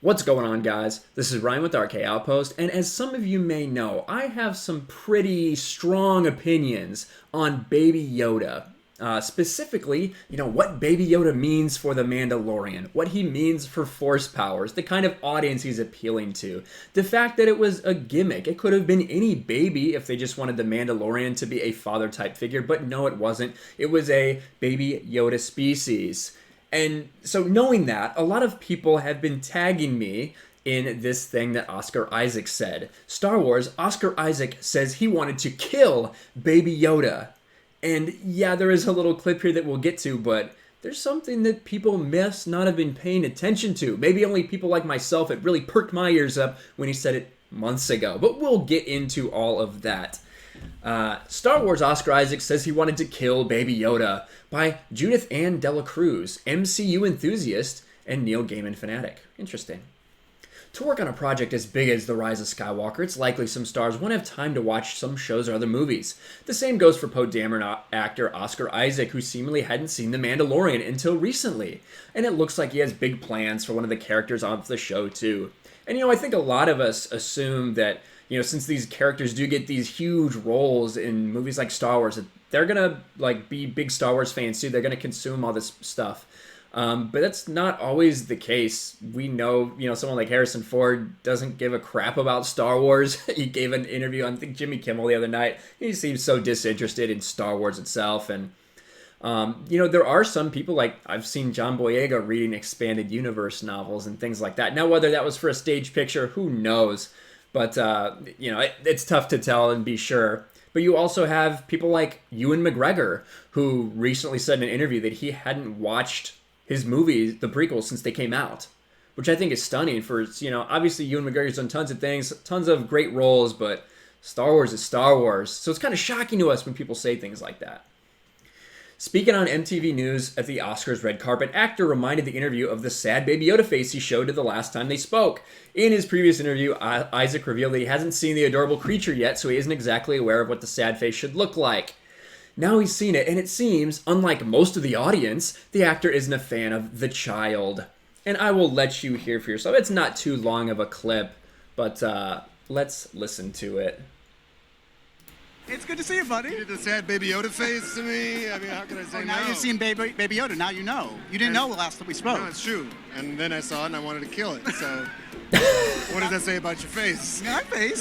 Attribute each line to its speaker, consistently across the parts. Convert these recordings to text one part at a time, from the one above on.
Speaker 1: What's going on, guys? This is Ryan with RK Outpost, and as some of you may know, I have some pretty strong opinions on Baby Yoda. Specifically, what Baby Yoda means for the Mandalorian, what he means for Force powers, the kind of audience he's appealing to, the fact that it was a gimmick. It could have been any baby if they just wanted the Mandalorian to be a father-type figure, but no, it wasn't. It was a Baby Yoda species. And so knowing that, a lot of people have been tagging me in this thing that Oscar Isaac said. Star Wars, Oscar Isaac says he wanted to kill Baby Yoda. And yeah, there is a little clip here that we'll get to, but there's something that people must not have been paying attention to. Maybe only people like myself. It really perked my ears up when he said it months ago. But we'll get into all of that. Star Wars Oscar Isaac says he wanted to kill Baby Yoda by Judith Ann Dela Cruz, MCU enthusiast and Neil Gaiman fanatic. Interesting. To work on a project as big as The Rise of Skywalker, it's likely some stars won't have time to watch some shows or other movies. The same goes for Poe Dameron actor Oscar Isaac, who seemingly hadn't seen The Mandalorian until recently. And it looks like he has big plans for one of the characters on the show too. And I think a lot of us assume that since these characters do get these huge roles in movies like Star Wars, that they're gonna be big Star Wars fans too. They're gonna consume all this stuff, but that's not always the case. We know, someone like Harrison Ford doesn't give a crap about Star Wars. He gave an interview on, I think, Jimmy Kimmel the other night. He seems so disinterested in Star Wars itself, and there are some people, like I've seen John Boyega reading expanded universe novels and things like that. Now, whether that was for a stage picture, who knows? But, it's tough to tell and be sure. But you also have people like Ewan McGregor, who recently said in an interview that he hadn't watched his movies, the prequels, since they came out. Which I think is stunning for, obviously Ewan McGregor's done tons of things, tons of great roles, but Star Wars is Star Wars. So it's kind of shocking to us when people say things like that. Speaking on MTV News at the Oscars red carpet, actor reminded the interview of the sad Baby Yoda face he showed to the last time they spoke. In his previous interview, Isaac revealed that he hasn't seen the adorable creature yet, so he isn't exactly aware of what the sad face should look like. Now he's seen it, and it seems, unlike most of the audience, the actor isn't a fan of the child. And I will let you hear for yourself. It's not too long of a clip, but let's listen to it.
Speaker 2: It's good to see you, buddy.
Speaker 3: You did the sad Baby Yoda face to me. I mean, how can I say no?
Speaker 2: Now you've seen Baby Yoda. Now you know. You didn't know the last time we spoke.
Speaker 3: No, it's true. And then I saw it and I wanted to kill it. So, what does that say about your face?
Speaker 2: My face.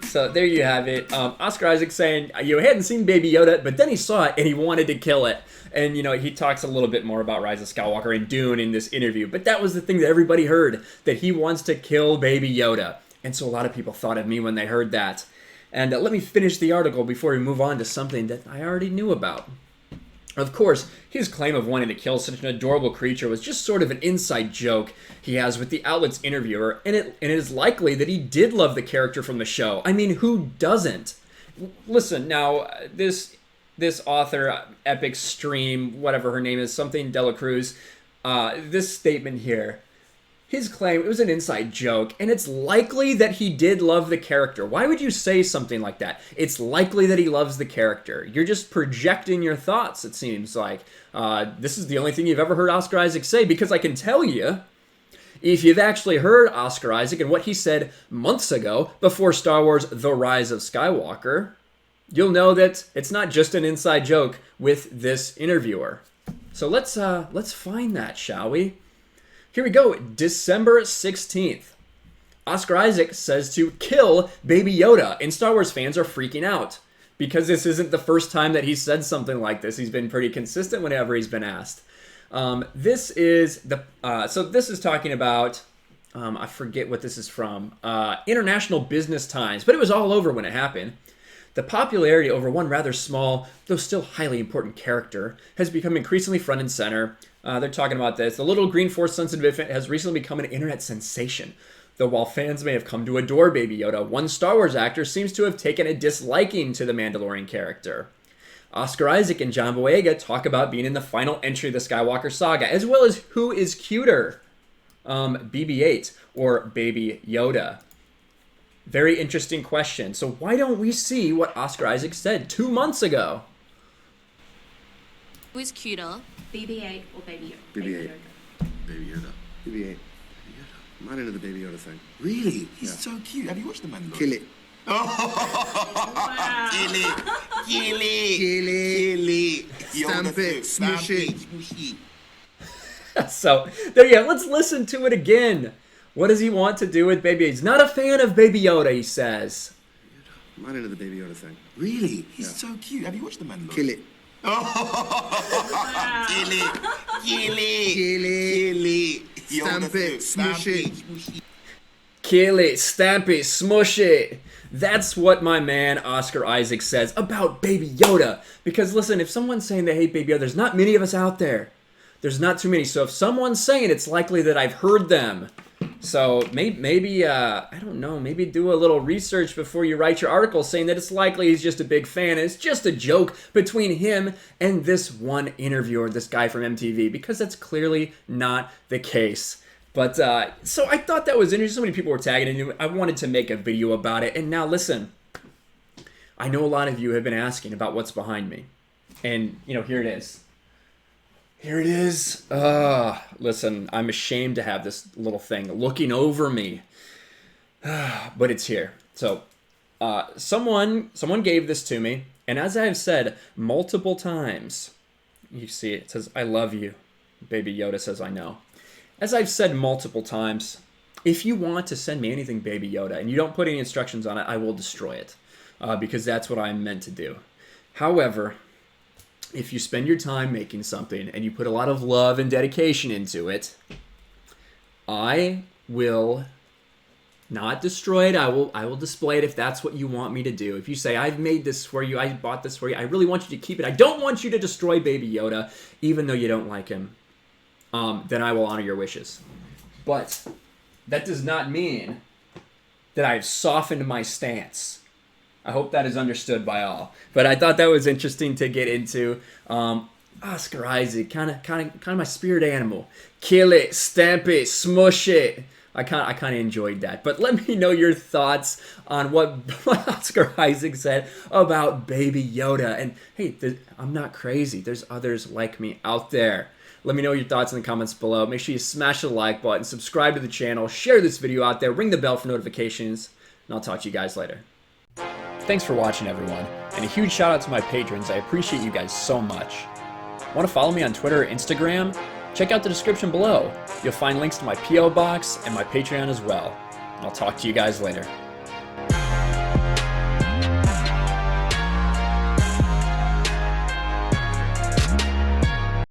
Speaker 1: So there you have it. Oscar Isaac saying he hadn't seen Baby Yoda, but then he saw it and he wanted to kill it. And, he talks a little bit more about Rise of Skywalker and Dune in this interview. But that was the thing that everybody heard, that he wants to kill Baby Yoda. And so a lot of people thought of me when they heard that. And let me finish the article before we move on to something that I already knew about. Of course, his claim of wanting to kill such an adorable creature was just sort of an inside joke he has with the outlet's interviewer, and it is likely that he did love the character from the show. I mean, who doesn't? Listen, now, this author, Epic Stream, whatever her name is, something Dela Cruz, this statement here, his claim, it was an inside joke, and it's likely that he did love the character. Why would you say something like that? It's likely that he loves the character. You're just projecting your thoughts, it seems like. This is the only thing you've ever heard Oscar Isaac say, because I can tell you, if you've actually heard Oscar Isaac and what he said months ago, before Star Wars The Rise of Skywalker, you'll know that it's not just an inside joke with this interviewer. So let's find that, shall we? Here we go, December 16th. Oscar Isaac says to kill Baby Yoda, and Star Wars fans are freaking out. Because this isn't the first time that he said something like this. He's been pretty consistent whenever he's been asked. This is talking about, I forget what this is from, International Business Times, but it was all over when it happened. The popularity over one rather small, though still highly important character, has become increasingly front and center. They're talking about this. The little green force-sensitive infant has recently become an internet sensation. Though while fans may have come to adore Baby Yoda, one Star Wars actor seems to have taken a disliking to the Mandalorian character. Oscar Isaac and John Boyega talk about being in the final entry of the Skywalker saga, as well as who is cuter, BB-8 or Baby Yoda. Very interesting question. So why don't we see what Oscar Isaac said 2 months ago?
Speaker 4: Who is cuter, BB-8 or Baby Yoda?
Speaker 3: BB-8. Baby Yoda. BB-8. I'm not into the Baby Yoda thing.
Speaker 4: Really? He's so cute. Have you watched The Mandalorian?
Speaker 3: Kill it.
Speaker 4: Kill it. Kill it.
Speaker 3: Kill it.
Speaker 4: Kill it.
Speaker 3: Stamp it. Smush it.
Speaker 4: Smush it.
Speaker 1: So there you go. Let's listen to it again. What does he want to do with Baby Yoda? He's not a fan of Baby Yoda, he says.
Speaker 3: I'm not into the Baby Yoda thing.
Speaker 4: Really? He's so cute. Have you watched The Mandalorian?
Speaker 3: Kill it.
Speaker 4: Kill it. Kill it.
Speaker 3: Kill it.
Speaker 4: Kill it.
Speaker 3: Stamp it. Smush it.
Speaker 1: Kill it, stamp it, smush it. That's what my man Oscar Isaac says about Baby Yoda. Because listen, if someone's saying they hate Baby Yoda, there's not many of us out there. There's not too many. So if someone's saying it, it's likely that I've heard them. So maybe I don't know, maybe do a little research before you write your article saying that it's likely he's just a big fan. It's just a joke between him and this one interviewer, this guy from MTV, because that's clearly not the case. But so I thought that was interesting. So many people were tagging it. I wanted to make a video about it. And now listen, I know a lot of you have been asking about what's behind me. And, you know, here it is. Here it is. Listen, I'm ashamed to have this little thing looking over me. But it's here. So, someone gave this to me. And as I've said multiple times, you see it says, I love you. Baby Yoda says, I know. As I've said multiple times, if you want to send me anything Baby Yoda and you don't put any instructions on it, I will destroy it. Because that's what I'm meant to do. However, if you spend your time making something and you put a lot of love and dedication into it, I will not destroy it. I will display it if that's what you want me to do. If you say, I've made this for you, I bought this for you, I really want you to keep it. I don't want you to destroy Baby Yoda, even though you don't like him. Then I will honor your wishes. But that does not mean that I've softened my stance. I hope that is understood by all. But I thought that was interesting to get into. Oscar Isaac, kind of my spirit animal. Kill it, stamp it, smush it. I kind of enjoyed that. But let me know your thoughts on what Oscar Isaac said about Baby Yoda. And hey, I'm not crazy. There's others like me out there. Let me know your thoughts in the comments below. Make sure you smash the like button, subscribe to the channel, share this video out there, ring the bell for notifications, and I'll talk to you guys later. Thanks for watching, everyone, and a huge shout out to my patrons. I appreciate you guys so much. Want to follow me on Twitter or Instagram? Check out the description below. You'll find links to my P.O. box and my Patreon as well. And I'll talk to you guys later.